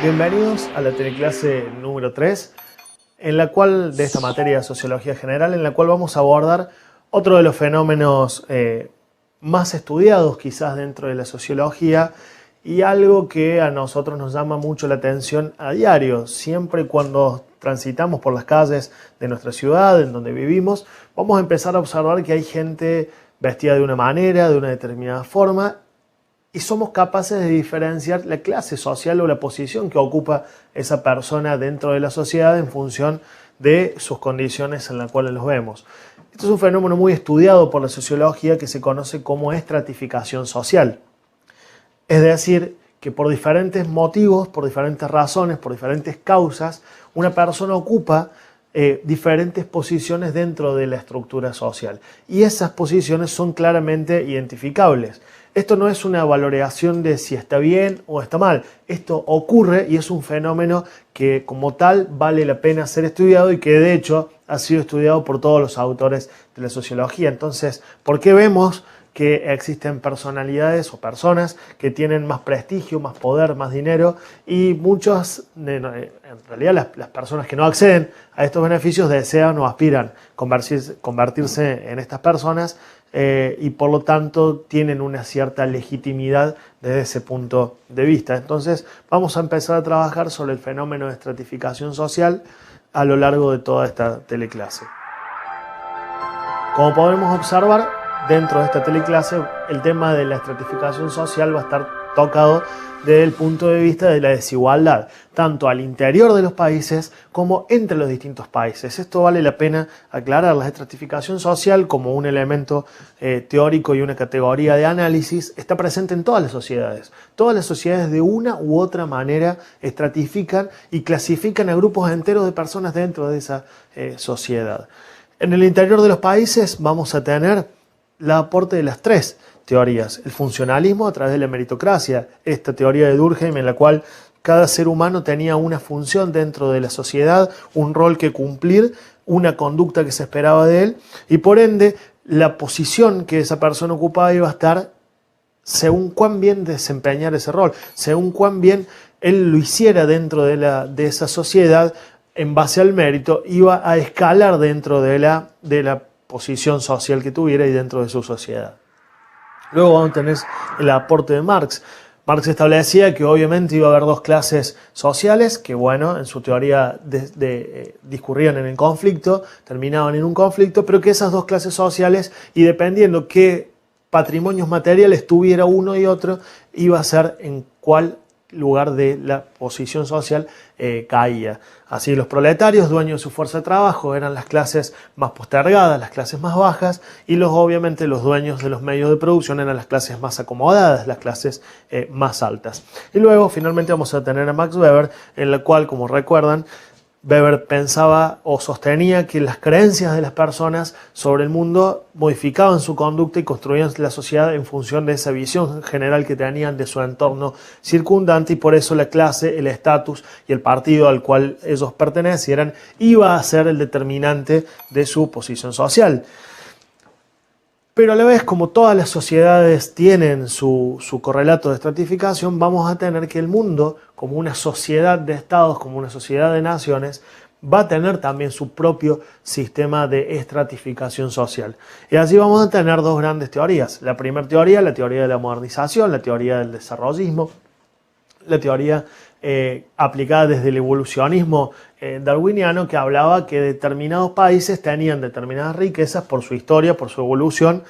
Bienvenidos a la teleclase número 3, en la cual, de esta materia de Sociología General, en la cual vamos a abordar otro de los fenómenos más estudiados quizás dentro de la sociología y algo que a nosotros nos llama mucho la atención a diario. Siempre cuando transitamos por las calles de nuestra ciudad, en donde vivimos, vamos a empezar a observar que hay gente vestida de una manera, de una determinada forma, y somos capaces de diferenciar la clase social o la posición que ocupa esa persona dentro de la sociedad en función de sus condiciones en las cuales los vemos. Esto es un fenómeno muy estudiado por la sociología que se conoce como estratificación social. Es decir, que por diferentes motivos, por diferentes razones, por diferentes causas, una persona ocupa diferentes posiciones dentro de la estructura social. Y esas posiciones son claramente identificables. Esto no es una valoración de si está bien o está mal. Esto ocurre y es un fenómeno que como tal vale la pena ser estudiado y que de hecho ha sido estudiado por todos los autores de la sociología. Entonces, ¿por qué vemos que existen personalidades o personas que tienen más prestigio, más poder, más dinero y muchos, en realidad las personas que no acceden a estos beneficios desean o aspiran convertirse en estas personas y por lo tanto tienen una cierta legitimidad desde ese punto de vista? Entonces vamos a empezar a trabajar sobre el fenómeno de estratificación social a lo largo de toda esta teleclase. Como podemos observar, dentro de esta teleclase, el tema de la estratificación social va a estar tocado desde el punto de vista de la desigualdad, tanto al interior de los países como entre los distintos países. Esto vale la pena aclarar. La estratificación social, como un elemento teórico y una categoría de análisis, está presente en todas las sociedades. Todas las sociedades de una u otra manera estratifican y clasifican a grupos enteros de personas dentro de esa sociedad. En el interior de los países vamos a tener el aporte de las tres teorías. El funcionalismo a través de la meritocracia, esta teoría de Durkheim en la cual cada ser humano tenía una función dentro de la sociedad, un rol que cumplir, una conducta que se esperaba de él y por ende la posición que esa persona ocupaba iba a estar según cuán bien desempeñar ese rol, según cuán bien él lo hiciera dentro de esa sociedad en base al mérito, iba a escalar dentro de la posición social que tuviera y dentro de su sociedad. Luego vamos a tener el aporte de Marx. Marx establecía que obviamente iba a haber dos clases sociales que, bueno, en su teoría discurrían en el conflicto, terminaban en un conflicto, pero que esas dos clases sociales, y dependiendo qué patrimonios materiales tuviera uno y otro, iba a ser en cuál lugar de la posición social caía. Así los proletarios, dueños de su fuerza de trabajo, eran las clases más postergadas, las clases más bajas, y obviamente los dueños de los medios de producción eran las clases más acomodadas, las clases más altas. Y luego finalmente vamos a tener a Max Weber, en la cual, como recuerdan, Weber pensaba o sostenía que las creencias de las personas sobre el mundo modificaban su conducta y construían la sociedad en función de esa visión general que tenían de su entorno circundante y por eso la clase, el estatus y el partido al cual ellos pertenecieran iba a ser el determinante de su posición social. Pero a la vez, como todas las sociedades tienen su correlato de estratificación, vamos a tener que el mundo, como una sociedad de estados, como una sociedad de naciones, va a tener también su propio sistema de estratificación social. Y así vamos a tener dos grandes teorías. La primera teoría, la teoría de la modernización, la teoría del desarrollismo, la teoría aplicada desde el evolucionismo darwiniano, que hablaba que determinados países tenían determinadas riquezas por su historia, por su evolución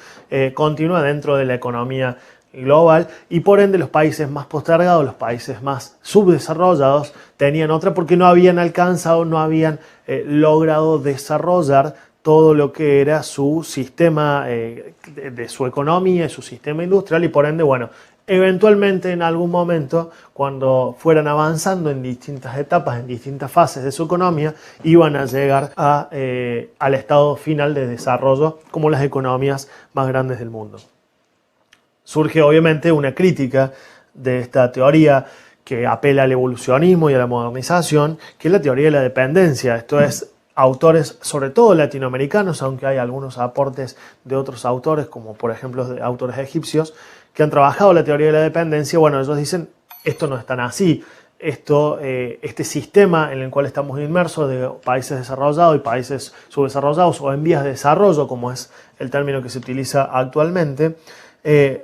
continua dentro de la economía global y por ende los países más postergados, los países más subdesarrollados tenían otra porque no habían alcanzado, no habían logrado desarrollar todo lo que era su sistema de su economía, su sistema industrial y por ende, bueno, eventualmente en algún momento, cuando fueran avanzando en distintas etapas, en distintas fases de su economía, iban a llegar al estado final de desarrollo como las economías más grandes del mundo. Surge obviamente una crítica de esta teoría que apela al evolucionismo y a la modernización, que es la teoría de la dependencia. Esto es, autores, sobre todo latinoamericanos, aunque hay algunos aportes de otros autores, como por ejemplo de autores egipcios, que han trabajado la teoría de la dependencia. Bueno, ellos dicen, esto no es tan así. este sistema en el cual estamos inmersos de países desarrollados y países subdesarrollados o en vías de desarrollo, como es el término que se utiliza actualmente,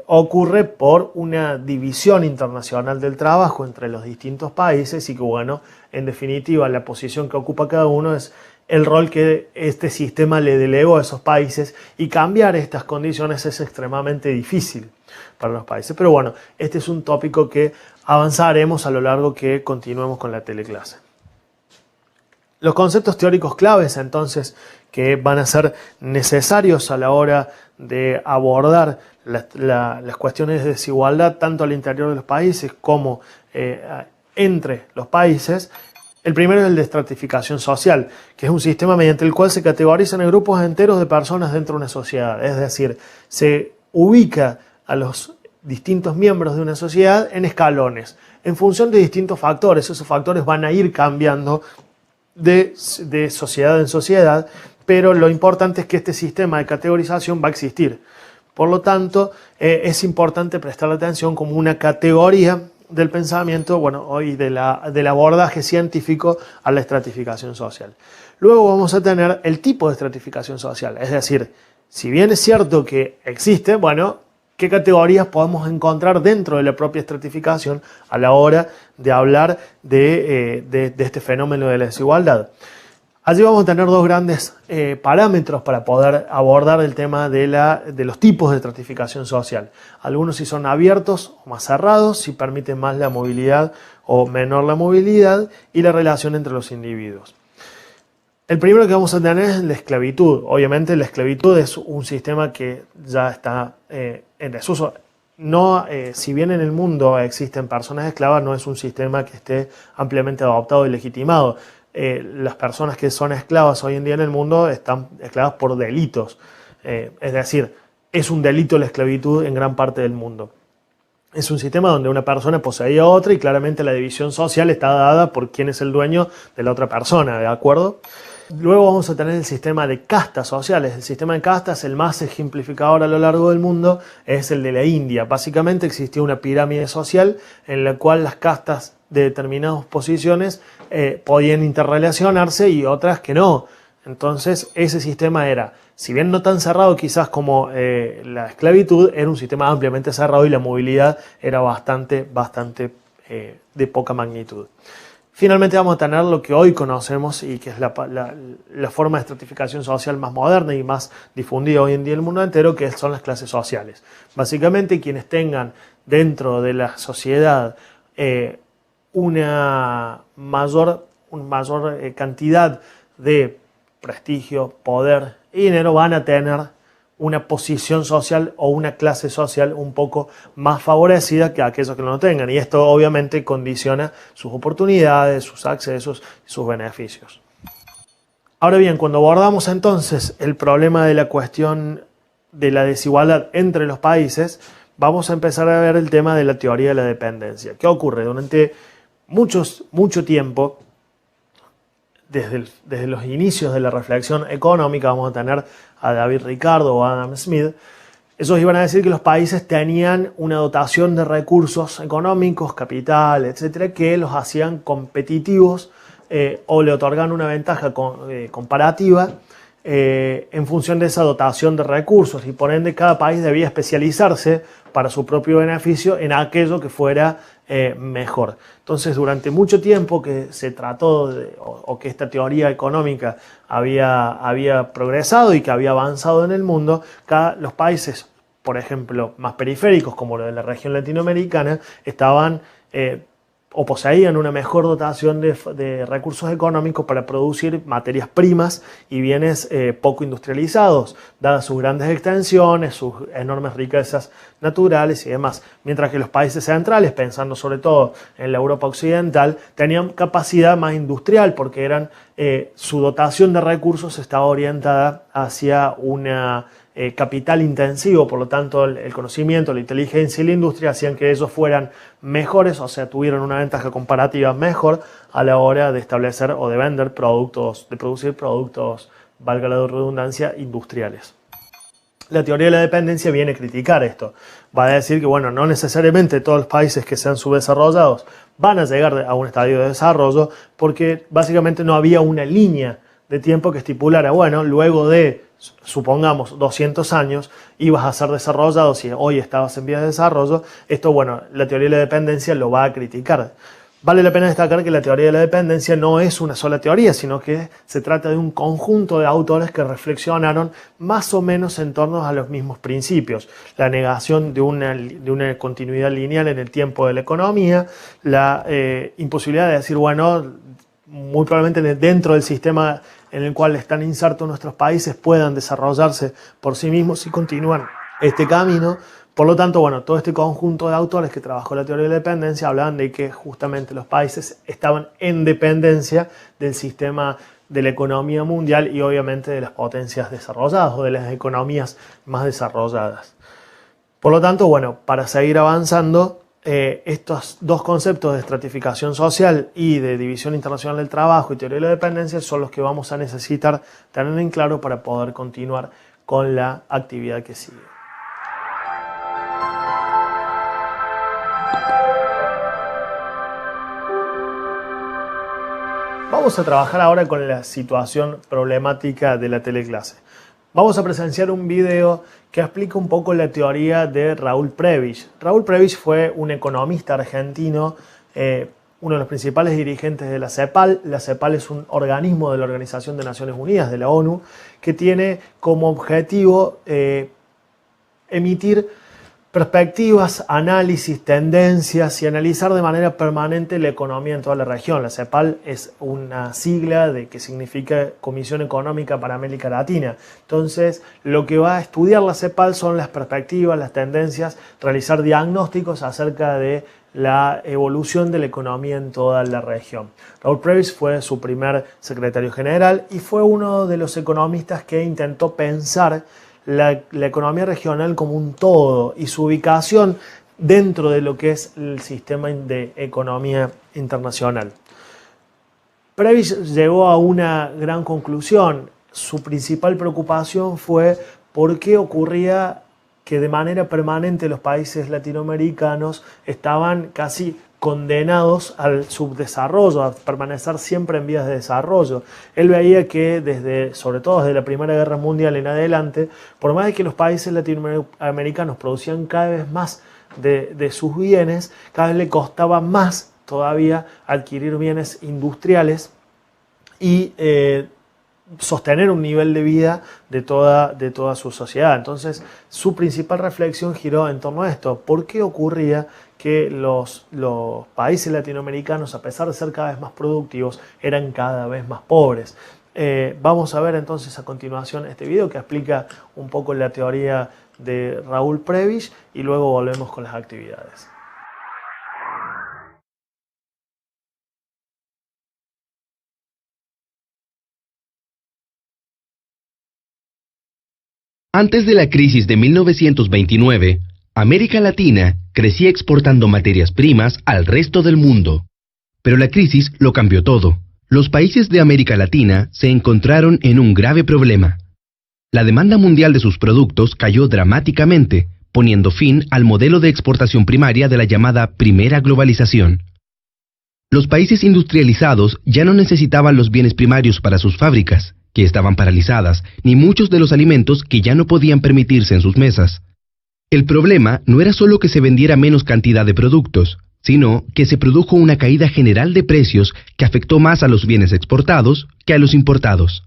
ocurre por una división internacional del trabajo entre los distintos países y que, bueno, en definitiva, la posición que ocupa cada uno es el rol que este sistema le delegó a esos países, y cambiar estas condiciones es extremadamente difícil para los países. Pero bueno, este es un tópico que avanzaremos a lo largo que continuemos con la teleclase. Los conceptos teóricos claves, entonces, que van a ser necesarios a la hora de abordar las cuestiones de desigualdad tanto al interior de los países como entre los países. El primero es el de estratificación social, que es un sistema mediante el cual se categorizan en grupos enteros de personas dentro de una sociedad. Es decir, se ubica a los distintos miembros de una sociedad en escalones, en función de distintos factores. Esos factores van a ir cambiando de sociedad en sociedad, pero lo importante es que este sistema de categorización va a existir. Por lo tanto, es importante prestarle atención como una categoría del pensamiento, bueno, y del abordaje científico a la estratificación social. Luego vamos a tener el tipo de estratificación social, es decir, si bien es cierto que existe, bueno, ¿qué categorías podemos encontrar dentro de la propia estratificación a la hora de hablar de este fenómeno de la desigualdad? Allí vamos a tener dos grandes parámetros para poder abordar el tema de los tipos de estratificación social. Algunos si son abiertos o más cerrados, si permiten más la movilidad o menor la movilidad, y la relación entre los individuos. El primero que vamos a tener es la esclavitud. Obviamente la esclavitud es un sistema que ya está en desuso. No, si bien en el mundo existen personas esclavas, no es un sistema que esté ampliamente adoptado y legitimado. Las personas que son esclavas hoy en día en el mundo están esclavas por delitos. Es decir, es un delito la esclavitud en gran parte del mundo. Es un sistema donde una persona poseía a otra y claramente la división social está dada por quién es el dueño de la otra persona, ¿de acuerdo? Luego vamos a tener el sistema de castas sociales. El sistema de castas, el más ejemplificador a lo largo del mundo, es el de la India. Básicamente existía una pirámide social en la cual las castas de determinadas posiciones podían interrelacionarse y otras que no. Entonces ese sistema era, si bien no tan cerrado quizás como la esclavitud, era un sistema ampliamente cerrado y la movilidad era bastante de poca magnitud. Finalmente vamos a tener lo que hoy conocemos y que es la forma de estratificación social más moderna y más difundida hoy en día en el mundo entero, que son las clases sociales. Básicamente quienes tengan dentro de la sociedad una mayor cantidad de prestigio, poder y dinero van a tener una posición social o una clase social un poco más favorecida que aquellos que no lo tengan. Y esto obviamente condiciona sus oportunidades, sus accesos y sus beneficios. Ahora bien, cuando abordamos entonces el problema de la cuestión de la desigualdad entre los países, vamos a empezar a ver el tema de la teoría de la dependencia. ¿Qué ocurre? Durante mucho tiempo, desde los inicios de la reflexión económica, vamos a tener a David Ricardo o Adam Smith. Ellos iban a decir que los países tenían una dotación de recursos económicos, capital, etcétera, que los hacían competitivos o le otorgaban una ventaja comparativa en función de esa dotación de recursos, y por ende cada país debía especializarse para su propio beneficio en aquello que fuera mejor. Entonces, durante mucho tiempo que se trató o que esta teoría económica había progresado y que había avanzado en el mundo, los países, por ejemplo, más periféricos como los de la región latinoamericana, estaban o poseían una mejor dotación de recursos económicos para producir materias primas y bienes poco industrializados, dadas sus grandes extensiones, sus enormes riquezas naturales y demás. Mientras que los países centrales, pensando sobre todo en la Europa occidental, tenían capacidad más industrial porque su dotación de recursos estaba orientada hacia una capital intensivo, por lo tanto el conocimiento, la inteligencia y la industria hacían que ellos fueran mejores, o sea, tuvieron una ventaja comparativa mejor a la hora de establecer o de vender productos, de producir productos, valga la redundancia, industriales. La teoría de la dependencia viene a criticar esto. Va a decir que, bueno, no necesariamente todos los países que sean subdesarrollados van a llegar a un estadio de desarrollo, porque básicamente no había una línea de tiempo que estipulara, bueno, luego de, supongamos, 200 años, ibas a ser desarrollado si hoy estabas en vías de desarrollo. Esto, bueno, la teoría de la dependencia lo va a criticar. Vale la pena destacar que la teoría de la dependencia no es una sola teoría, sino que se trata de un conjunto de autores que reflexionaron más o menos en torno a los mismos principios. La negación de una continuidad lineal en el tiempo de la economía, la imposibilidad de decir, bueno, muy probablemente dentro del sistema en el cual están insertos nuestros países puedan desarrollarse por sí mismos si continúan este camino. Por lo tanto, bueno, todo este conjunto de autores que trabajó la teoría de la dependencia hablaban de que justamente los países estaban en dependencia del sistema de la economía mundial y obviamente de las potencias desarrolladas o de las economías más desarrolladas. Por lo tanto, bueno, para seguir avanzando, estos dos conceptos de estratificación social y de división internacional del trabajo y teoría de la dependencia son los que vamos a necesitar tener en claro para poder continuar con la actividad que sigue. Vamos a trabajar ahora con la situación problemática de la teleclase. Vamos a presenciar un video que explica un poco la teoría de Raúl Prebisch. Raúl Prebisch fue un economista argentino, uno de los principales dirigentes de la CEPAL. La CEPAL es un organismo de la Organización de Naciones Unidas, de la ONU, que tiene como objetivo emitir perspectivas, análisis, tendencias y analizar de manera permanente la economía en toda la región. La CEPAL es una sigla que significa Comisión Económica para América Latina. Entonces, lo que va a estudiar la CEPAL son las perspectivas, las tendencias, realizar diagnósticos acerca de la evolución de la economía en toda la región. Raúl Prebisch fue su primer secretario general y fue uno de los economistas que intentó pensar la economía regional como un todo y su ubicación dentro de lo que es el sistema de economía internacional. Prebisch llegó a una gran conclusión. Su principal preocupación fue por qué ocurría que de manera permanente los países latinoamericanos estaban casi condenados al subdesarrollo, a permanecer siempre en vías de desarrollo. Él veía que sobre todo desde la Primera Guerra Mundial en adelante, por más de que los países latinoamericanos producían cada vez más de sus bienes, cada vez le costaba más todavía adquirir bienes industriales y sostener un nivel de vida de toda su sociedad. Entonces, su principal reflexión giró en torno a esto. ¿Por qué ocurría que los países latinoamericanos, a pesar de ser cada vez más productivos, eran cada vez más pobres? Vamos a ver entonces a continuación este video que explica un poco la teoría de Raúl Prebisch y luego volvemos con las actividades. Antes de la crisis de 1929, América Latina crecía exportando materias primas al resto del mundo. Pero la crisis lo cambió todo. Los países de América Latina se encontraron en un grave problema. La demanda mundial de sus productos cayó dramáticamente, poniendo fin al modelo de exportación primaria de la llamada primera globalización. Los países industrializados ya no necesitaban los bienes primarios para sus fábricas, que estaban paralizadas, ni muchos de los alimentos que ya no podían permitirse en sus mesas. El problema no era solo que se vendiera menos cantidad de productos, sino que se produjo una caída general de precios que afectó más a los bienes exportados que a los importados.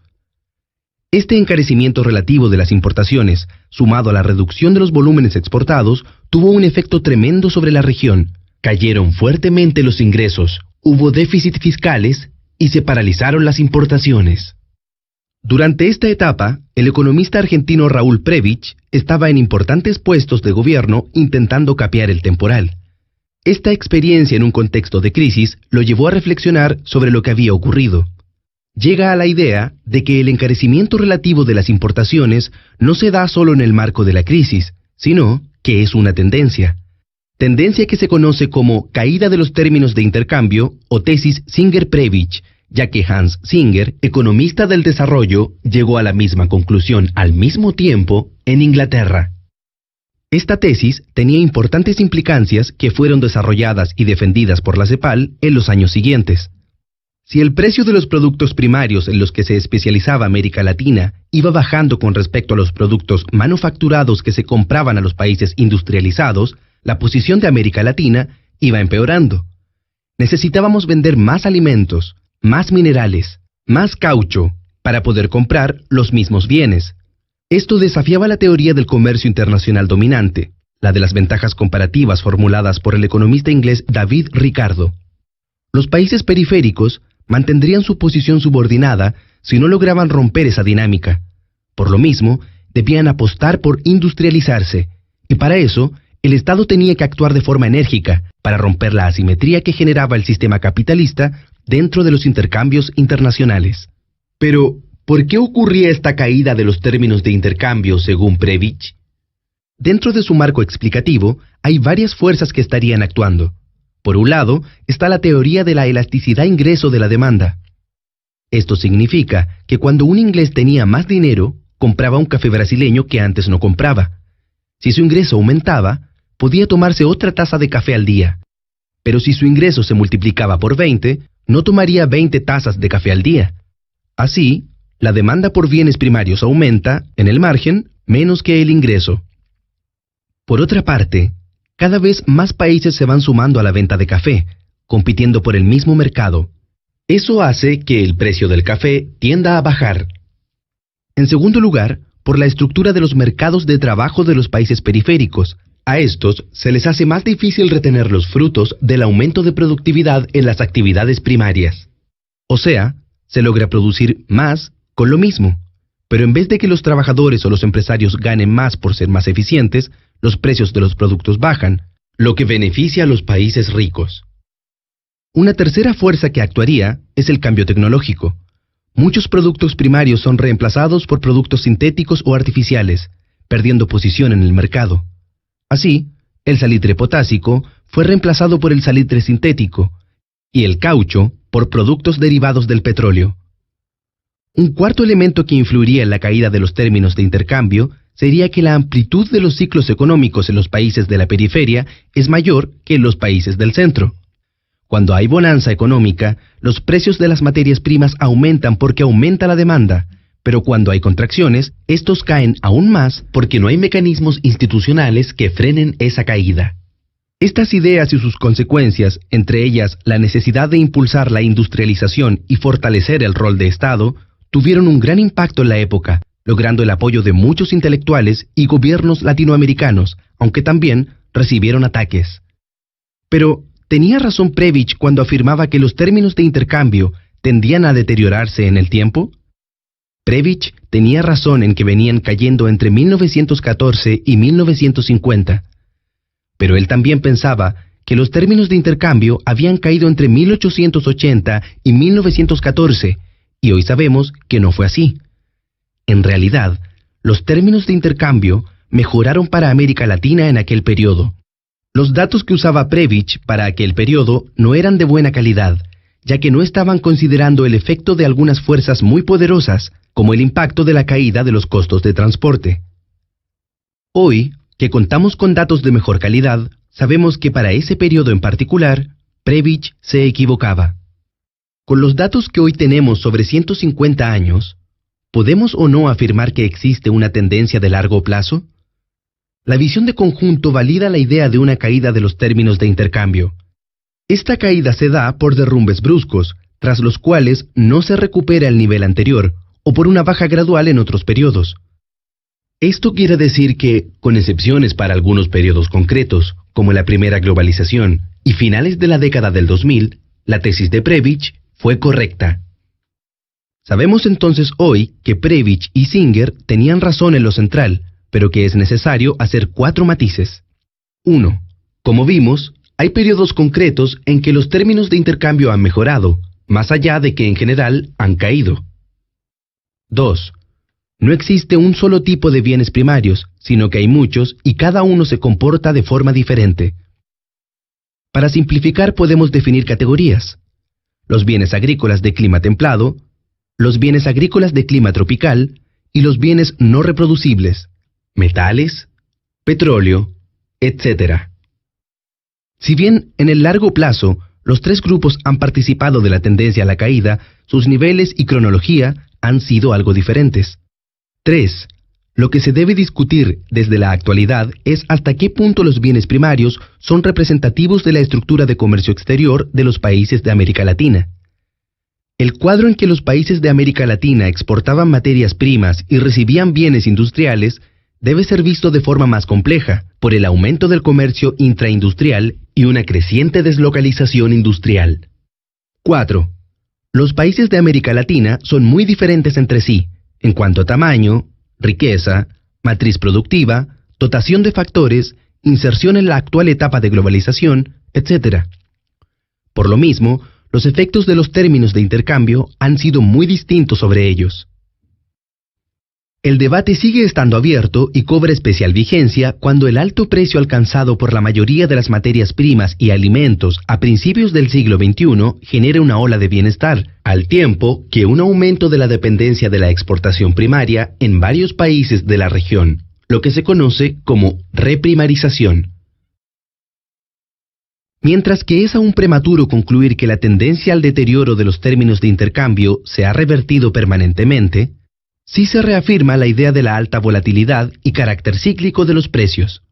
Este encarecimiento relativo de las importaciones, sumado a la reducción de los volúmenes exportados, tuvo un efecto tremendo sobre la región. Cayeron fuertemente los ingresos, hubo déficit fiscales y se paralizaron las importaciones. Durante esta etapa, el economista argentino Raúl Prebisch estaba en importantes puestos de gobierno intentando capear el temporal. Esta experiencia en un contexto de crisis lo llevó a reflexionar sobre lo que había ocurrido. Llega a la idea de que el encarecimiento relativo de las importaciones no se da solo en el marco de la crisis, sino que es una tendencia. Tendencia que se conoce como caída de los términos de intercambio o tesis Singer-Prebisch, ya que Hans Singer, economista del desarrollo, llegó a la misma conclusión al mismo tiempo en Inglaterra. Esta tesis tenía importantes implicancias que fueron desarrolladas y defendidas por la CEPAL en los años siguientes. Si el precio de los productos primarios en los que se especializaba América Latina iba bajando con respecto a los productos manufacturados que se compraban a los países industrializados, la posición de América Latina iba empeorando. Necesitábamos vender más alimentos, más minerales, más caucho, para poder comprar los mismos bienes. Esto desafiaba la teoría del comercio internacional dominante, la de las ventajas comparativas formuladas por el economista inglés David Ricardo. Los países periféricos mantendrían su posición subordinada si no lograban romper esa dinámica. Por lo mismo, debían apostar por industrializarse, y para eso, el Estado tenía que actuar de forma enérgica para romper la asimetría que generaba el sistema capitalista dentro de los intercambios internacionales. Pero, ¿por qué ocurría esta caída de los términos de intercambio según Prebisch? Dentro de su marco explicativo, hay varias fuerzas que estarían actuando. Por un lado, está la teoría de la elasticidad ingreso de la demanda. Esto significa que cuando un inglés tenía más dinero, compraba un café brasileño que antes no compraba. Si su ingreso aumentaba, podía tomarse otra taza de café al día. Pero si su ingreso se multiplicaba por 20, no tomaría 20 tazas de café al día. Así, la demanda por bienes primarios aumenta, en el margen, menos que el ingreso. Por otra parte, cada vez más países se van sumando a la venta de café, compitiendo por el mismo mercado. Eso hace que el precio del café tienda a bajar. En segundo lugar, por la estructura de los mercados de trabajo de los países periféricos. A estos se les hace más difícil retener los frutos del aumento de productividad en las actividades primarias. O sea, se logra producir más con lo mismo, pero en vez de que los trabajadores o los empresarios ganen más por ser más eficientes, los precios de los productos bajan, lo que beneficia a los países ricos. Una tercera fuerza que actuaría es el cambio tecnológico. Muchos productos primarios son reemplazados por productos sintéticos o artificiales, perdiendo posición en el mercado. Así, el salitre potásico fue reemplazado por el salitre sintético y el caucho por productos derivados del petróleo. Un cuarto elemento que influiría en la caída de los términos de intercambio sería que la amplitud de los ciclos económicos en los países de la periferia es mayor que en los países del centro. Cuando hay bonanza económica, los precios de las materias primas aumentan porque aumenta la demanda, pero cuando hay contracciones, estos caen aún más porque no hay mecanismos institucionales que frenen esa caída. Estas ideas y sus consecuencias, entre ellas la necesidad de impulsar la industrialización y fortalecer el rol de Estado, tuvieron un gran impacto en la época, logrando el apoyo de muchos intelectuales y gobiernos latinoamericanos, aunque también recibieron ataques. Pero, ¿tenía razón Prebisch cuando afirmaba que los términos de intercambio tendían a deteriorarse en el tiempo? Prebisch tenía razón en que venían cayendo entre 1914 y 1950. Pero él también pensaba que los términos de intercambio habían caído entre 1880 y 1914, y hoy sabemos que no fue así. En realidad, los términos de intercambio mejoraron para América Latina en aquel periodo. Los datos que usaba Prebisch para aquel periodo no eran de buena calidad, ya que no estaban considerando el efecto de algunas fuerzas muy poderosas, como el impacto de la caída de los costos de transporte. Hoy, que contamos con datos de mejor calidad, sabemos que para ese periodo en particular, Prebisch se equivocaba. Con los datos que hoy tenemos sobre 150 años, ¿podemos o no afirmar que existe una tendencia de largo plazo? La visión de conjunto valida la idea de una caída de los términos de intercambio. Esta caída se da por derrumbes bruscos, tras los cuales no se recupera el nivel anterior, o por una baja gradual en otros periodos. Esto quiere decir que, con excepciones para algunos periodos concretos, como la primera globalización y finales de la década del 2000, la tesis de Prebisch fue correcta. Sabemos entonces hoy que Prebisch y Singer tenían razón en lo central, pero que es necesario hacer 4 matices. 1. Como vimos, hay periodos concretos en que los términos de intercambio han mejorado, más allá de que en general han caído. 2. No existe un solo tipo de bienes primarios, sino que hay muchos y cada uno se comporta de forma diferente. Para simplificar podemos definir categorías: los bienes agrícolas de clima templado, los bienes agrícolas de clima tropical y los bienes no reproducibles. metales, petróleo, etc. Si bien en el largo plazo los tres grupos han participado de la tendencia a la caída, sus niveles y cronología han sido algo diferentes. 3. Lo que se debe discutir desde la actualidad es hasta qué punto los bienes primarios son representativos de la estructura de comercio exterior de los países de América Latina. El cuadro en que los países de América Latina exportaban materias primas y recibían bienes industriales debe ser visto de forma más compleja, por el aumento del comercio intraindustrial y una creciente deslocalización industrial. 4. Los países de América Latina son muy diferentes entre sí, en cuanto a tamaño, riqueza, matriz productiva, dotación de factores, inserción en la actual etapa de globalización, etc. Por lo mismo, los efectos de los términos de intercambio han sido muy distintos sobre ellos. El debate sigue estando abierto y cobra especial vigencia cuando el alto precio alcanzado por la mayoría de las materias primas y alimentos a principios del siglo XXI genera una ola de bienestar, al tiempo que un aumento de la dependencia de la exportación primaria en varios países de la región, lo que se conoce como reprimarización. Mientras que es aún prematuro concluir que la tendencia al deterioro de los términos de intercambio se ha revertido permanentemente, sí se reafirma la idea de la alta volatilidad y carácter cíclico de los precios.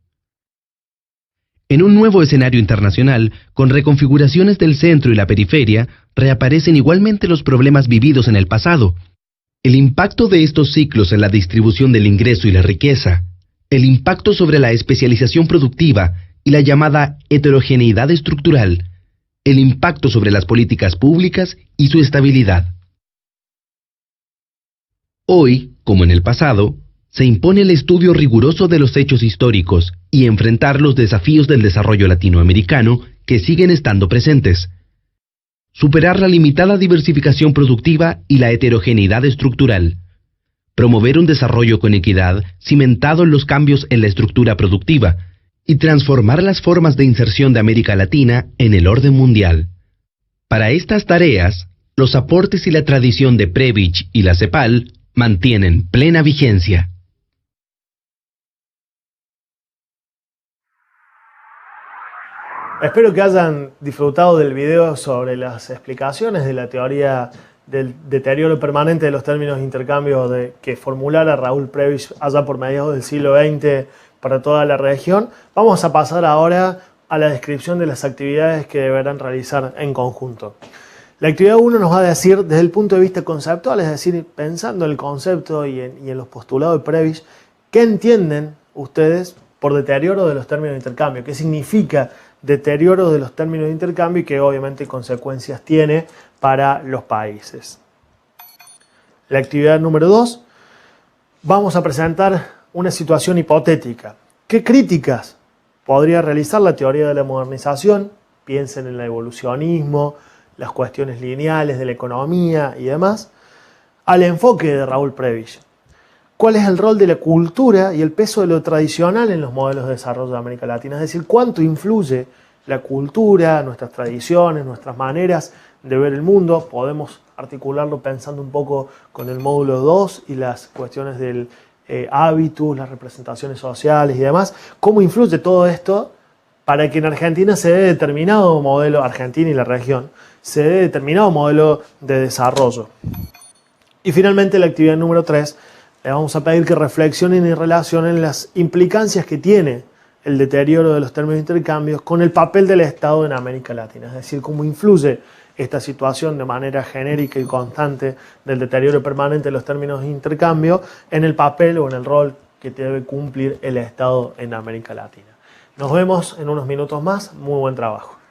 En un nuevo escenario internacional, con reconfiguraciones del centro y la periferia, reaparecen igualmente los problemas vividos en el pasado. El impacto de estos ciclos en la distribución del ingreso y la riqueza, el impacto sobre la especialización productiva y la llamada heterogeneidad estructural, el impacto sobre las políticas públicas y su estabilidad. Hoy, como en el pasado, se impone el estudio riguroso de los hechos históricos y enfrentar los desafíos del desarrollo latinoamericano que siguen estando presentes. Superar la limitada diversificación productiva y la heterogeneidad estructural. Promover un desarrollo con equidad cimentado en los cambios en la estructura productiva y transformar las formas de inserción de América Latina en el orden mundial. Para estas tareas, los aportes y la tradición de Prebisch y la CEPAL mantienen plena vigencia. Espero que hayan disfrutado del video sobre las explicaciones de la teoría del deterioro permanente de los términos de intercambio que formulara Raúl Prebisch allá por mediados del siglo XX para toda la región. Vamos a pasar ahora a la descripción de las actividades que deberán realizar en conjunto. La actividad 1 nos va a decir desde el punto de vista conceptual, es decir, pensando en el concepto y en los postulados de Prebisch, ¿qué entienden ustedes por deterioro de los términos de intercambio? ¿Qué significa deterioro de los términos de intercambio y qué obviamente consecuencias tiene para los países? La actividad número 2, vamos a presentar una situación hipotética. ¿Qué críticas podría realizar la teoría de la modernización? Piensen en el evolucionismo, las cuestiones lineales de la economía y demás, al enfoque de Raúl Prebisch. ¿Cuál es el rol de la cultura y el peso de lo tradicional en los modelos de desarrollo de América Latina? Es decir, ¿cuánto influye la cultura, nuestras tradiciones, nuestras maneras de ver el mundo? Podemos articularlo pensando un poco con el módulo 2 y las cuestiones del hábitus, las representaciones sociales y demás. ¿Cómo influye todo esto para que en Argentina se dé determinado modelo, Argentina y la región, se dé determinado modelo de desarrollo? Y finalmente la actividad número 3, le vamos a pedir que reflexionen y relacionen las implicancias que tiene el deterioro de los términos de intercambios con el papel del Estado en América Latina, es decir, cómo influye esta situación de manera genérica y constante del deterioro permanente de los términos de intercambio en el papel o en el rol que debe cumplir el Estado en América Latina. Nos vemos en unos minutos más. Muy buen trabajo.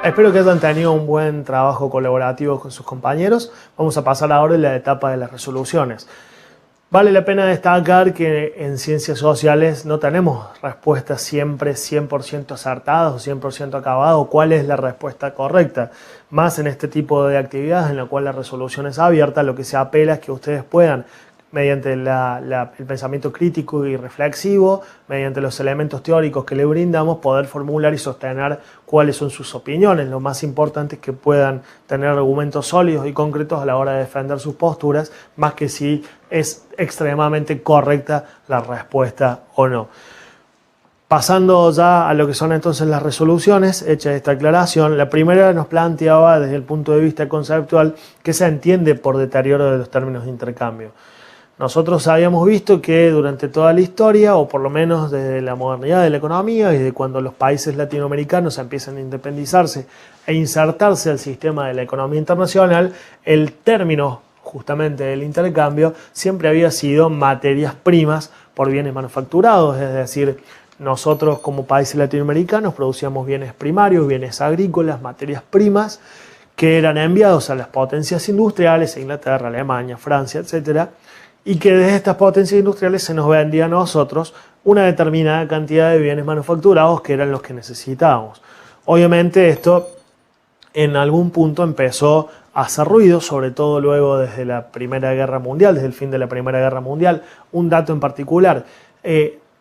Espero que hayan tenido un buen trabajo colaborativo con sus compañeros. Vamos a pasar ahora a la etapa de las resoluciones. Vale la pena destacar que en ciencias sociales no tenemos respuestas siempre 100% acertadas o 100% acabadas o cuál es la respuesta correcta. Más en este tipo de actividades en la cual la resolución es abierta, lo que se apela es que ustedes puedan, mediante el pensamiento crítico y reflexivo, mediante los elementos teóricos que le brindamos, poder formular y sostener cuáles son sus opiniones. Lo más importante es que puedan tener argumentos sólidos y concretos a la hora de defender sus posturas, más que si es extremadamente correcta la respuesta o no. Pasando ya a lo que son entonces las resoluciones, hecha esta aclaración, la primera nos planteaba desde el punto de vista conceptual qué se entiende por deterioro de los términos de intercambio. Nosotros habíamos visto que durante toda la historia, o por lo menos desde la modernidad de la economía, desde cuando los países latinoamericanos empiezan a independizarse e insertarse al sistema de la economía internacional, el término justamente del intercambio siempre había sido materias primas por bienes manufacturados, es decir, nosotros como países latinoamericanos producíamos bienes primarios, bienes agrícolas, materias primas, que eran enviados a las potencias industriales, Inglaterra, Alemania, Francia, etcétera, y que desde estas potencias industriales se nos vendía a nosotros una determinada cantidad de bienes manufacturados que eran los que necesitábamos. Obviamente esto en algún punto empezó a hacer ruido, sobre todo luego desde la Primera Guerra Mundial, desde el fin de la Primera Guerra Mundial. Un dato en particular,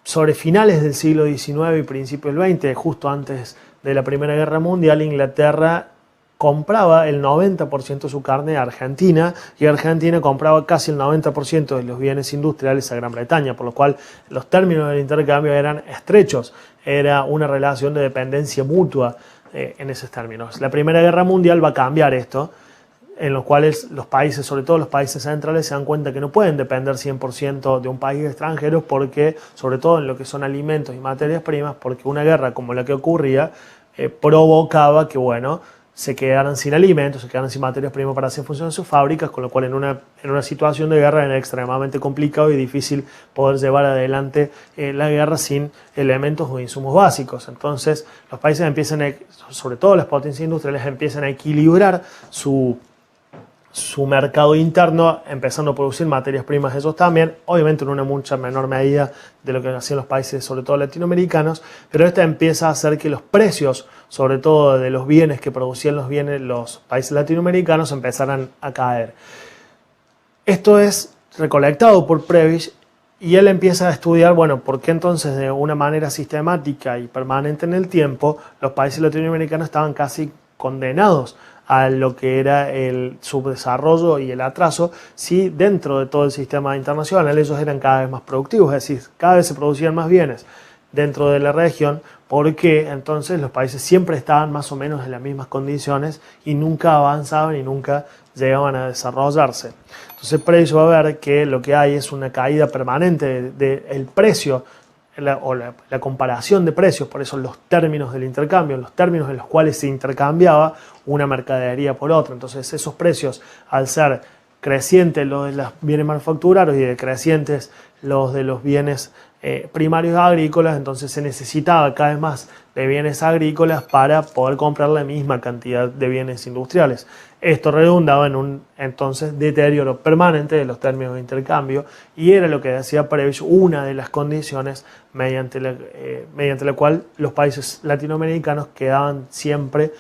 sobre finales del siglo XIX y principios del XX, justo antes de la Primera Guerra Mundial, Inglaterra compraba el 90% de su carne a Argentina y Argentina compraba casi el 90% de los bienes industriales a Gran Bretaña, por lo cual los términos del intercambio eran estrechos, era una relación de dependencia mutua en esos términos. La Primera Guerra Mundial va a cambiar esto, en los cuales los países, sobre todo los países centrales, se dan cuenta que no pueden depender 100% de un país extranjero porque, sobre todo en lo que son alimentos y materias primas, porque una guerra como la que ocurría provocaba que, bueno, se quedaran sin alimentos, se quedaran sin materias primas para hacer funcionar sus fábricas, con lo cual en una situación de guerra era extremadamente complicado y difícil poder llevar adelante la guerra sin elementos o insumos básicos. Entonces los países empiezan, sobre todo las potencias industriales, empiezan a equilibrar su mercado interno, empezando a producir materias primas esos también, obviamente en una mucha menor medida de lo que hacían los países, sobre todo latinoamericanos, pero esta empieza a hacer que los precios, sobre todo de los bienes que producían los países latinoamericanos, empezaran a caer. Esto es recolectado por Prebisch y él empieza a estudiar, bueno, por qué entonces de una manera sistemática y permanente en el tiempo, los países latinoamericanos estaban casi condenados a lo que era el subdesarrollo y el atraso, si dentro de todo el sistema internacional ellos eran cada vez más productivos, es decir, cada vez se producían más bienes dentro de la región, porque entonces los países siempre estaban más o menos en las mismas condiciones y nunca avanzaban y nunca llegaban a desarrollarse. Entonces Prebisch va a ver que lo que hay es una caída permanente del precio, la comparación de precios, por eso los términos del intercambio, los términos en los cuales se intercambiaba una mercadería por otra. Entonces esos precios, al ser crecientes los de los bienes manufacturados y decrecientes los de los bienes primarios agrícolas, entonces se necesitaba cada vez más de bienes agrícolas para poder comprar la misma cantidad de bienes industriales. Esto redundaba en un entonces deterioro permanente de los términos de intercambio y era lo que decía Prebisch una de las condiciones mediante la cual los países latinoamericanos quedaban siempre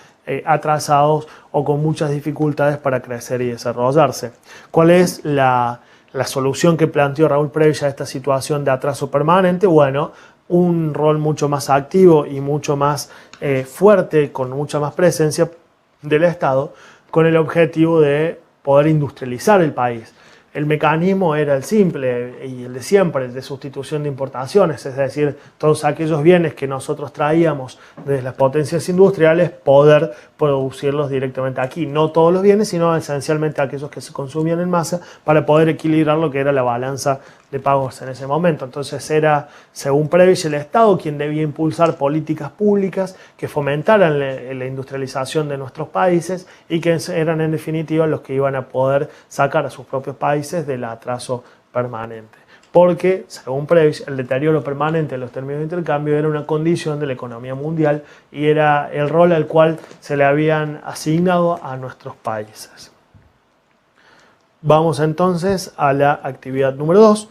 atrasados o con muchas dificultades para crecer y desarrollarse. ¿Cuál es la solución que planteó Raúl Prebisch a esta situación de atraso permanente? Bueno, un rol mucho más activo y mucho más fuerte, con mucha más presencia del Estado, con el objetivo de poder industrializar el país. El mecanismo era el simple y el de siempre, el de sustitución de importaciones, es decir, todos aquellos bienes que nosotros traíamos desde las potencias industriales, poder producirlos directamente aquí. No todos los bienes, sino esencialmente aquellos que se consumían en masa para poder equilibrar lo que era la balanza de pagos en ese momento. Entonces era, según Prebisch, el Estado quien debía impulsar políticas públicas que fomentaran la industrialización de nuestros países y que eran en definitiva los que iban a poder sacar a sus propios países del atraso permanente. porque, según Previs, el deterioro permanente de los términos de intercambio era una condición de la economía mundial y era el rol al cual se le habían asignado a nuestros países. Vamos entonces a la actividad número 2.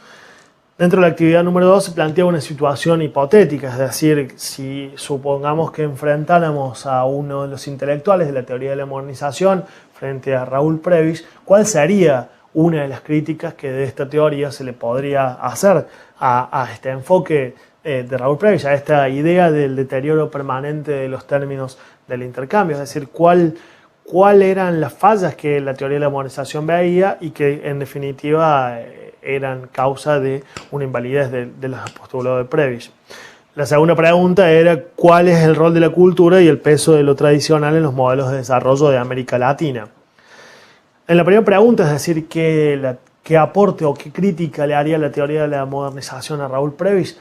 Dentro de la actividad número 2 se plantea una situación hipotética, es decir, si supongamos que enfrentáramos a uno de los intelectuales de la teoría de la modernización frente a Raúl Previs, ¿cuál sería una de las críticas que de esta teoría se le podría hacer a este enfoque de Raúl Previs, a esta idea del deterioro permanente de los términos del intercambio? Es decir, ¿cuál eran las fallas que la teoría de la modernización veía y que en definitiva eran causa de una invalidez de los postulados de Previs? La segunda pregunta era ¿cuál es el rol de la cultura y el peso de lo tradicional en los modelos de desarrollo de América Latina? En la primera pregunta, es decir, ¿qué aporte o qué crítica le haría la teoría de la modernización a Raúl Previs?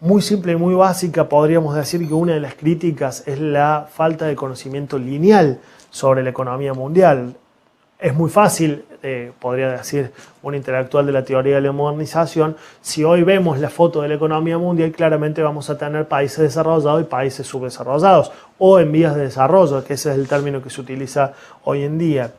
Muy simple y muy básica, podríamos decir que una de las críticas es la falta de conocimiento lineal sobre la economía mundial. Es muy fácil, podría decir un intelectual de la teoría de la modernización, si hoy vemos la foto de la economía mundial, claramente vamos a tener países desarrollados y países subdesarrollados, o en vías de desarrollo, que ese es el término que se utiliza hoy en día.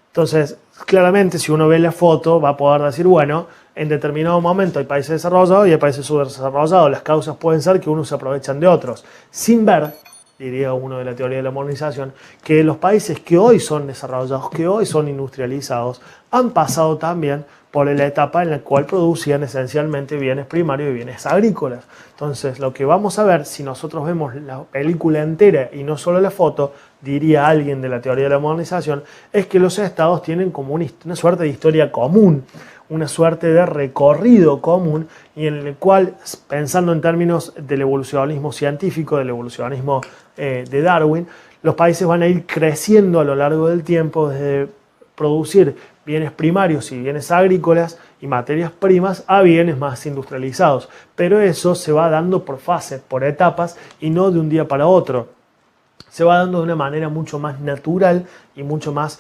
Entonces, claramente, si uno ve la foto, va a poder decir, bueno, en determinado momento hay países desarrollados y hay países subdesarrollados. Las causas pueden ser que unos se aprovechan de otros, sin ver, diría uno de la teoría de la modernización, que los países que hoy son desarrollados, que hoy son industrializados, han pasado también por la etapa en la cual producían esencialmente bienes primarios y bienes agrícolas. Entonces, lo que vamos a ver, si nosotros vemos la película entera y no solo la foto, diría alguien de la teoría de la modernización, es que los estados tienen como una suerte de historia común, una suerte de recorrido común, y en el cual, pensando en términos del evolucionismo científico, del evolucionismo de Darwin, los países van a ir creciendo a lo largo del tiempo desde producir bienes primarios y bienes agrícolas y materias primas a bienes más industrializados. Pero eso se va dando por fases, por etapas y no de un día para otro. Se va dando de una manera mucho más natural y mucho más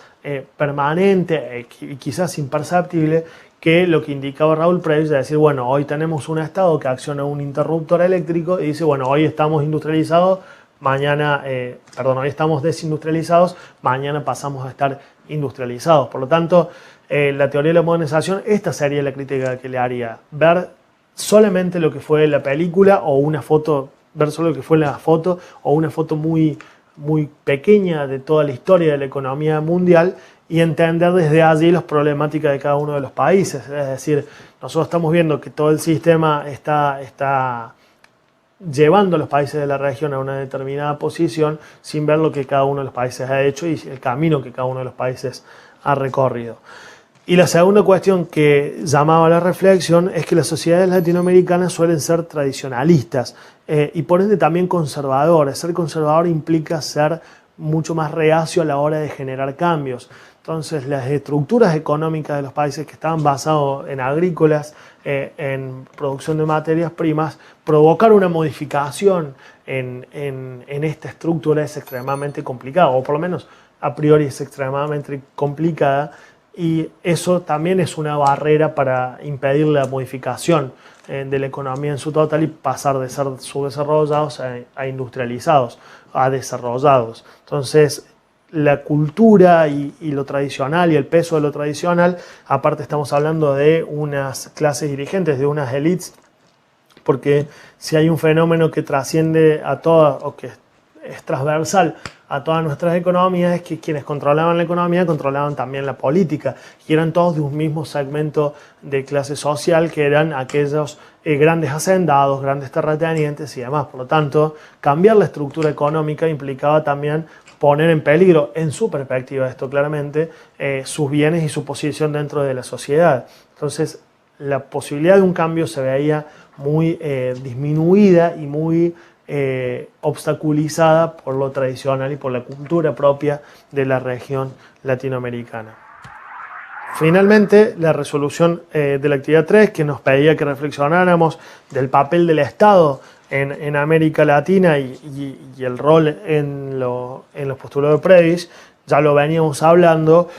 permanente y quizás imperceptible que lo que indicaba Raúl Previs, de decir, bueno, hoy tenemos un estado que acciona un interruptor eléctrico y dice, bueno, hoy estamos industrializados, mañana, hoy estamos desindustrializados, mañana pasamos a estar industrializados. Por lo tanto, la teoría de la modernización, esta sería la crítica que le haría. Ver solamente lo que fue la película o una foto, ver solo lo que fue la foto o una foto muy pequeña de toda la historia de la economía mundial y entender desde allí las problemáticas de cada uno de los países. Es decir, nosotros estamos viendo que todo el sistema está llevando a los países de la región a una determinada posición sin ver lo que cada uno de los países ha hecho y el camino que cada uno de los países ha recorrido. Y la segunda cuestión que llamaba a la reflexión es que las sociedades latinoamericanas suelen ser tradicionalistas y por ende también conservadoras. Ser conservador implica ser mucho más reacio a la hora de generar cambios. Entonces, las estructuras económicas de los países que estaban basados en agrícolas, en producción de materias primas, provocar una modificación en esta estructura es extremadamente complicado, o por lo menos a priori es extremadamente complicada, y eso también es una barrera para impedir la modificación de la economía en su total y pasar de ser subdesarrollados a industrializados, a desarrollados. Entonces, la cultura y lo tradicional y el peso de lo tradicional, aparte estamos hablando de unas clases dirigentes, de unas élites, porque si hay un fenómeno que trasciende a todas, o que es transversal a todas nuestras economías, es que quienes controlaban la economía controlaban también la política y eran todos de un mismo segmento de clase social, que eran aquellos grandes hacendados, grandes terratenientes y demás. Por lo tanto, cambiar la estructura económica implicaba también poner en peligro, en su perspectiva esto claramente, sus bienes y su posición dentro de la sociedad. Entonces, la posibilidad de un cambio se veía muy disminuida y muy obstaculizada por lo tradicional y por la cultura propia de la región latinoamericana. Finalmente, la resolución de la actividad 3, que nos pedía que reflexionáramos del papel del Estado en América Latina y el rol en los postulados de Previs, ya lo veníamos hablando.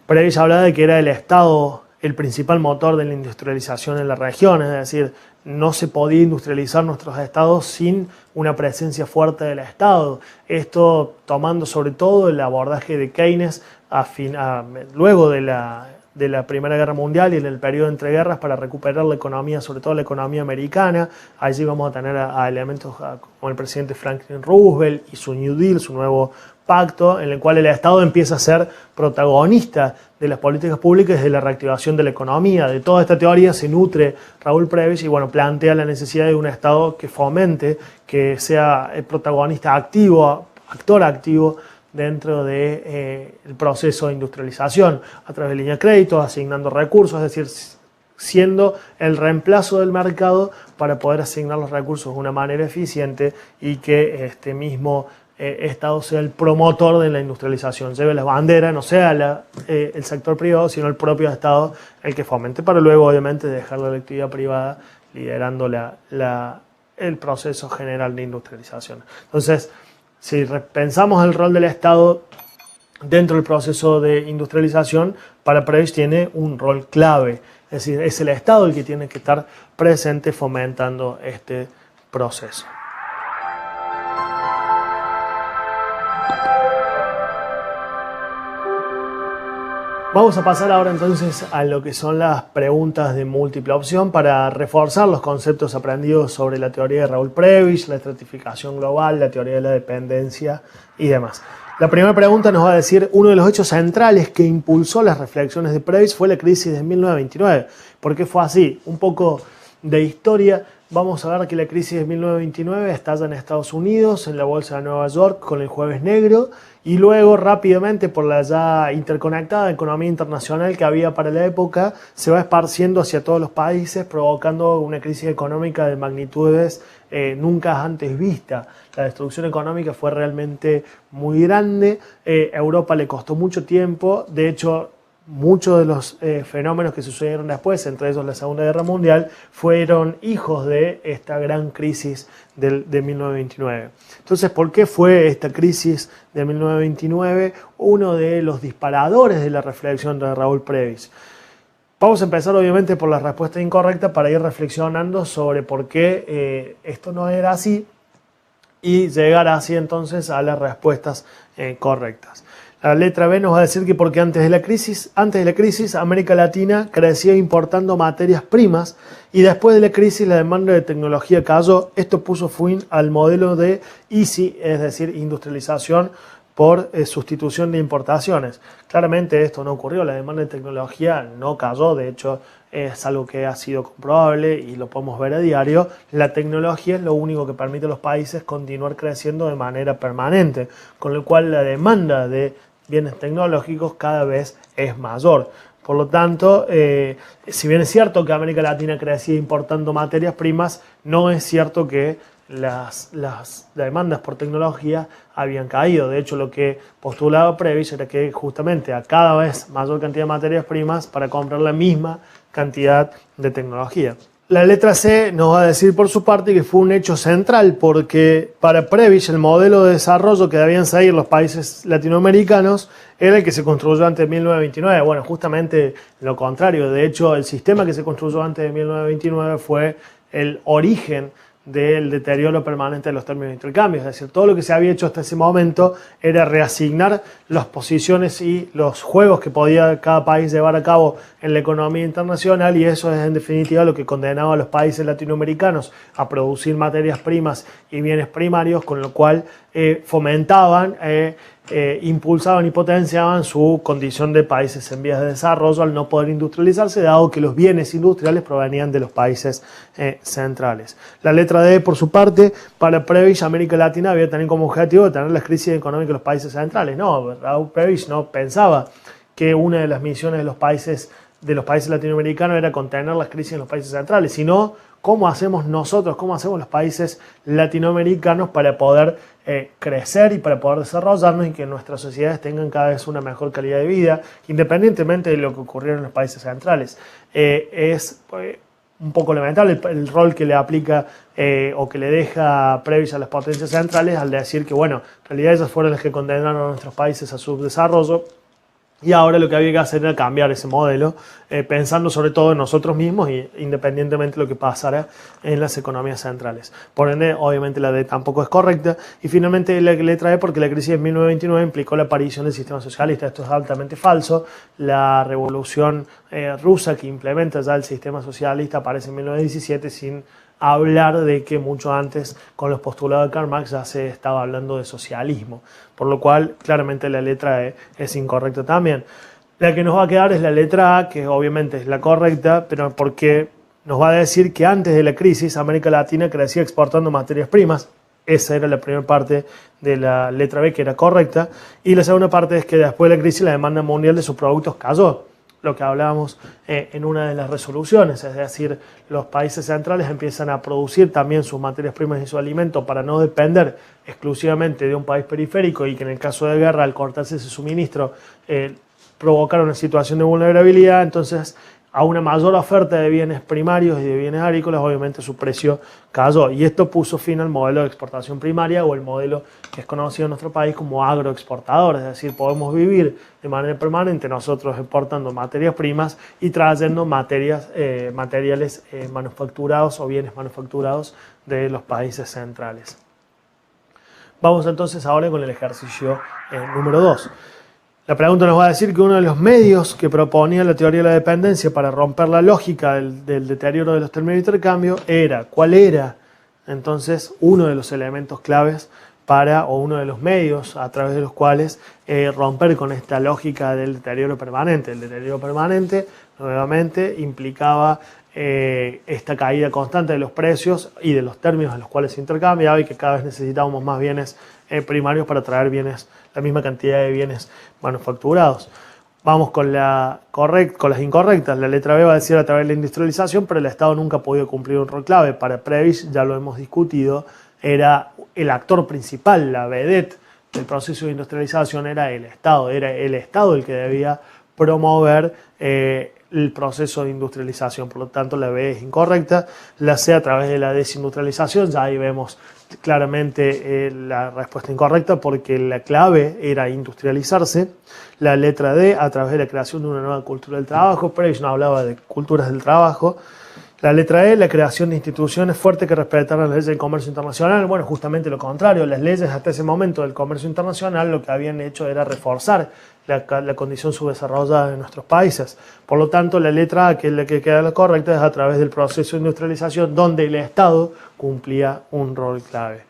Previs hablaba de que era el Estado el principal motor de la industrialización en la región, es decir, no se podía industrializar nuestros estados sin una presencia fuerte del Estado. Esto tomando sobre todo el abordaje de Keynes luego de la Primera Guerra Mundial y en el periodo entre guerras para recuperar la economía, sobre todo la economía americana. Allí vamos a tener a elementos como el presidente Franklin Roosevelt y su New Deal, su nuevo pacto, en el cual el Estado empieza a ser protagonista de las políticas públicas y de la reactivación de la economía. De toda esta teoría se nutre Raúl Prebisch y plantea la necesidad de un Estado que fomente, que sea el protagonista activo, actor activo dentro del proceso de industrialización, a través de línea de crédito, asignando recursos, es decir, siendo el reemplazo del mercado para poder asignar los recursos de una manera eficiente y que este mismo Estado sea el promotor de la industrialización, lleve la bandera, no sea el sector privado, sino el propio Estado el que fomente, para luego obviamente dejar la actividad privada liderando el proceso general de industrialización. Entonces, si pensamos el rol del Estado dentro del proceso de industrialización, para Prebisch tiene un rol clave, es decir, es el Estado el que tiene que estar presente fomentando este proceso. Vamos a pasar ahora entonces a lo que son las preguntas de múltiple opción para reforzar los conceptos aprendidos sobre la teoría de Raúl Prebisch, la estratificación global, la teoría de la dependencia y demás. La primera pregunta nos va a decir, uno de los hechos centrales que impulsó las reflexiones de Prebisch fue la crisis de 1929. ¿Por qué fue así? Un poco de historia. Vamos a ver que la crisis de 1929 estalla en Estados Unidos, en la bolsa de Nueva York, con el Jueves Negro, y luego rápidamente por la ya interconectada economía internacional que había para la época, se va esparciendo hacia todos los países, provocando una crisis económica de magnitudes nunca antes vista. La destrucción económica fue realmente muy grande, Europa le costó mucho tiempo, de hecho, muchos de los fenómenos que sucedieron después, entre ellos la Segunda Guerra Mundial, fueron hijos de esta gran crisis de 1929. Entonces, ¿por qué fue esta crisis de 1929 uno de los disparadores de la reflexión de Raúl Prebisch? Vamos a empezar obviamente por la respuesta incorrecta para ir reflexionando sobre por qué esto no era así y llegar así entonces a las respuestas correctas. La letra B nos va a decir que porque antes de la crisis, América Latina crecía importando materias primas y después de la crisis la demanda de tecnología cayó. Esto puso fin al modelo de ISI, es decir, industrialización por sustitución de importaciones. Claramente esto no ocurrió, la demanda de tecnología no cayó, de hecho es algo que ha sido comprobable y lo podemos ver a diario. La tecnología es lo único que permite a los países continuar creciendo de manera permanente, con lo cual la demanda de bienes tecnológicos cada vez es mayor. Por lo tanto, si bien es cierto que América Latina crecía importando materias primas, no es cierto que las demandas por tecnología habían caído. De hecho, lo que postulaba Prebisch era que justamente a cada vez mayor cantidad de materias primas para comprar la misma cantidad de tecnología. La letra C nos va a decir por su parte que fue un hecho central porque para Prebisch el modelo de desarrollo que debían seguir los países latinoamericanos era el que se construyó antes de 1929. Bueno, justamente lo contrario. De hecho, el sistema que se construyó antes de 1929 fue el origen del deterioro permanente de los términos de intercambio. Es decir, todo lo que se había hecho hasta ese momento era reasignar las posiciones y los juegos que podía cada país llevar a cabo en la economía internacional, y eso es en definitiva lo que condenaba a los países latinoamericanos a producir materias primas y bienes primarios, con lo cual fomentaban, impulsaban y potenciaban su condición de países en vías de desarrollo al no poder industrializarse, dado que los bienes industriales provenían de los países centrales. La letra D, por su parte, para Prebisch, América Latina había tenido como objetivo de tener las crisis económicas de los países centrales. No, Raúl Prebisch no pensaba que una de las misiones de los países latinoamericanos era contener las crisis en los países centrales, sino cómo hacemos nosotros, cómo hacemos los países latinoamericanos para poder crecer y para poder desarrollarnos y que nuestras sociedades tengan cada vez una mejor calidad de vida, independientemente de lo que ocurriera en los países centrales. Es un poco lamentable el rol que le aplica o que le deja Prebisch a las potencias centrales al decir que, bueno, en realidad ellas fueron las que condenaron a nuestros países a su desarrollo Y ahora lo que había que hacer era cambiar ese modelo, pensando sobre todo en nosotros mismos y independientemente de lo que pasara en las economías centrales. Por ende, obviamente la D tampoco es correcta. Y finalmente la letra E, porque la crisis de 1929 implicó la aparición del sistema socialista. Esto es altamente falso. La revolución rusa que implementa ya el sistema socialista aparece en 1917 sin hablar de que mucho antes con los postulados de Karl Marx ya se estaba hablando de socialismo, por lo cual claramente la letra E es incorrecta también. La que nos va a quedar es la letra A, que obviamente es la correcta, pero porque nos va a decir que antes de la crisis América Latina crecía exportando materias primas. Esa era la primera parte de la letra B, que era correcta, y la segunda parte es que después de la crisis la demanda mundial de sus productos cayó, lo que hablábamos en una de las resoluciones, es decir, los países centrales empiezan a producir también sus materias primas y su alimento para no depender exclusivamente de un país periférico y que en el caso de guerra, al cortarse ese suministro, provocar una situación de vulnerabilidad. Entonces, a una mayor oferta de bienes primarios y de bienes agrícolas, obviamente su precio cayó. Y esto puso fin al modelo de exportación primaria o el modelo que es conocido en nuestro país como agroexportador. Es decir, podemos vivir de manera permanente nosotros exportando materias primas y trayendo materiales manufacturados o bienes manufacturados de los países centrales. Vamos entonces ahora con el ejercicio número 2. La pregunta nos va a decir que uno de los medios que proponía la teoría de la dependencia para romper la lógica del deterioro de los términos de intercambio era, ¿cuál era? Entonces, uno de los elementos claves o uno de los medios a través de los cuales romper con esta lógica del deterioro permanente. El deterioro permanente, nuevamente, implicaba esta caída constante de los precios y de los términos en los cuales se intercambiaba y que cada vez necesitábamos más bienes primarios para traer la misma cantidad de bienes manufacturados. Vamos con las incorrectas. La letra B va a decir a través de la industrialización, pero el Estado nunca ha podido cumplir un rol clave. Para Prebisch, ya lo hemos discutido, era el actor principal, la vedette del proceso de industrialización era el Estado el que debía promover el proceso de industrialización. Por lo tanto, la B es incorrecta. La C a través de la desindustrialización, ya ahí vemos claramente la respuesta incorrecta porque la clave era industrializarse. La letra D a través de la creación de una nueva cultura del trabajo. Prebisch no hablaba de culturas del trabajo. La letra E, la creación de instituciones fuertes que respetaran las leyes del comercio internacional. Bueno, justamente lo contrario. Las leyes hasta ese momento del comercio internacional lo que habían hecho era reforzar la condición subdesarrollada de nuestros países. Por lo tanto, la letra A, que es la que queda la correcta, es a través del proceso de industrialización donde el Estado cumplía un rol clave.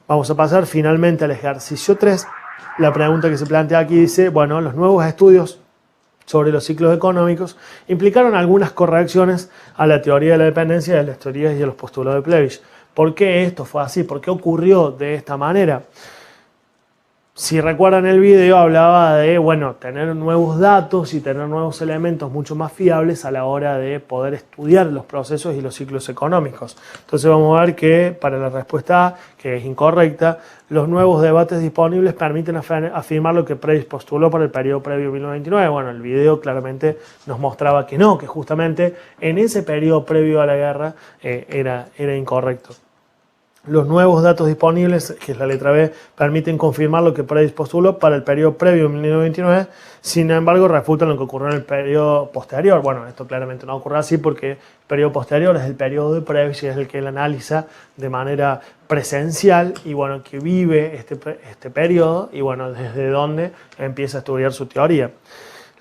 Vamos a pasar finalmente al ejercicio 3. La pregunta que se plantea aquí dice, bueno, los nuevos estudios sobre los ciclos económicos implicaron algunas correcciones a la teoría de la dependencia, de las teorías y a los postulados de Prebisch. ¿Por qué esto fue así? ¿Por qué ocurrió de esta manera? Si recuerdan el video, hablaba de tener nuevos datos y tener nuevos elementos mucho más fiables a la hora de poder estudiar los procesos y los ciclos económicos. Entonces vamos a ver que para la respuesta A, que es incorrecta, los nuevos debates disponibles permiten afirmar lo que Prebisch postuló para el periodo previo a 1929. Bueno, el video claramente nos mostraba que no, que justamente en ese periodo previo a la guerra era incorrecto. Los nuevos datos disponibles, que es la letra B, permiten confirmar lo que Prebisch postuló para el periodo previo a 1929, sin embargo refutan lo que ocurrió en el periodo posterior. Bueno, esto claramente no ocurre así porque el periodo posterior es el periodo de Prebisch y es el que él analiza de manera presencial y que vive este periodo y desde donde empieza a estudiar su teoría.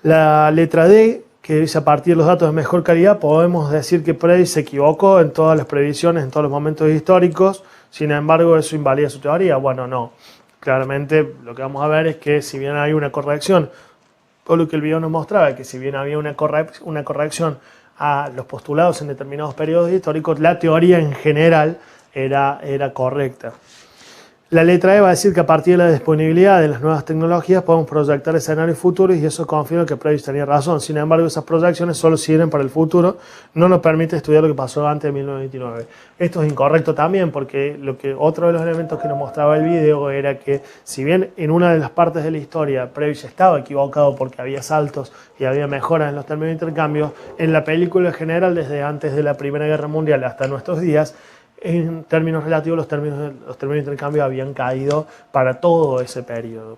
La letra D, que dice a partir de los datos de mejor calidad, podemos decir que Prebisch se equivocó en todas las previsiones, en todos los momentos históricos. Sin embargo, ¿eso invalida su teoría? Bueno, no. Claramente lo que vamos a ver es que si bien hay una corrección, todo lo que el video nos mostraba, que si bien había una corrección a los postulados en determinados periodos históricos, la teoría en general era correcta. La letra E va a decir que a partir de la disponibilidad de las nuevas tecnologías podemos proyectar escenarios futuros y eso confirma que Prebisch tenía razón. Sin embargo, esas proyecciones solo sirven para el futuro, no nos permite estudiar lo que pasó antes de 1929. Esto es incorrecto también porque otro de los elementos que nos mostraba el video era que si bien en una de las partes de la historia Prebisch estaba equivocado porque había saltos y había mejoras en los términos de intercambio, en la película en general desde antes de la Primera Guerra Mundial hasta nuestros días, en términos relativos, los términos de intercambio habían caído para todo ese periodo.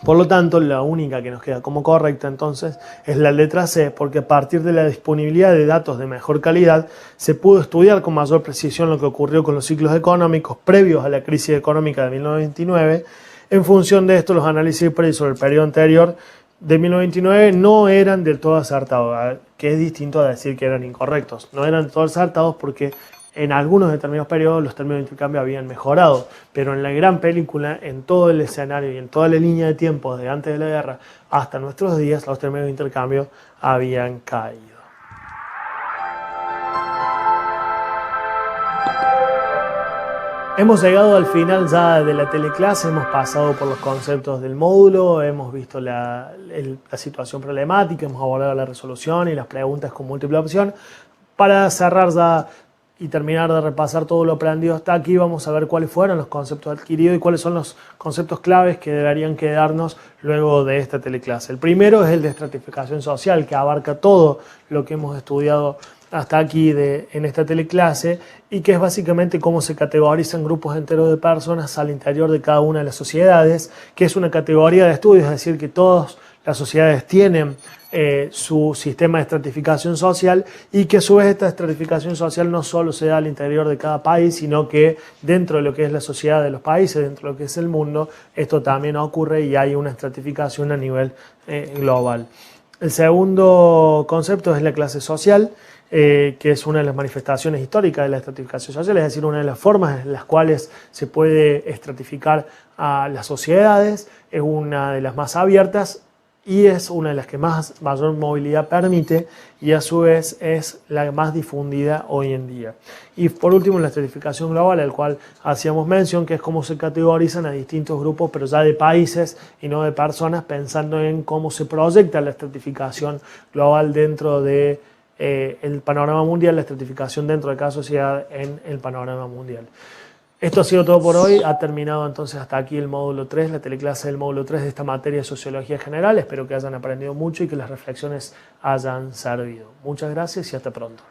Por lo tanto, la única que nos queda como correcta entonces es la letra C, porque a partir de la disponibilidad de datos de mejor calidad se pudo estudiar con mayor precisión lo que ocurrió con los ciclos económicos previos a la crisis económica de 1929. En función de esto, los análisis previos sobre el periodo anterior de 1929 no eran del todo acertados, que es distinto a decir que eran incorrectos. No eran del todo acertados porque en algunos determinados periodos los términos de intercambio habían mejorado, pero en la gran película, en todo el escenario y en toda la línea de tiempo de antes de la guerra hasta nuestros días, los términos de intercambio habían caído. Hemos llegado al final ya de la teleclase, hemos pasado por los conceptos del módulo, hemos visto la situación problemática, hemos abordado la resolución y las preguntas con múltiple opción. Para cerrar ya y terminar de repasar todo lo aprendido hasta aquí, vamos a ver cuáles fueron los conceptos adquiridos y cuáles son los conceptos claves que deberían quedarnos luego de esta teleclase. El primero es el de estratificación social, que abarca todo lo que hemos estudiado hasta aquí en esta teleclase y que es básicamente cómo se categorizan grupos enteros de personas al interior de cada una de las sociedades, que es una categoría de estudio, es decir, que todas las sociedades tienen su sistema de estratificación social y que a su vez esta estratificación social no solo se da al interior de cada país, sino que dentro de lo que es la sociedad de los países, dentro de lo que es el mundo, esto también ocurre y hay una estratificación a nivel global. El segundo concepto es la clase social, que es una de las manifestaciones históricas de la estratificación social, es decir, una de las formas en las cuales se puede estratificar a las sociedades, es una de las más abiertas y es una de las que mayor movilidad permite y a su vez es la más difundida hoy en día. Y por último, la estratificación global, al cual hacíamos mención, que es cómo se categorizan a distintos grupos, pero ya de países y no de personas, pensando en cómo se proyecta la estratificación global dentro de el panorama mundial, la estratificación dentro de cada sociedad en el panorama mundial. Esto ha sido todo por hoy, ha terminado entonces hasta aquí el módulo 3, la teleclase del módulo 3 de esta materia de Sociología General. Espero que hayan aprendido mucho y que las reflexiones hayan servido. Muchas gracias y hasta pronto.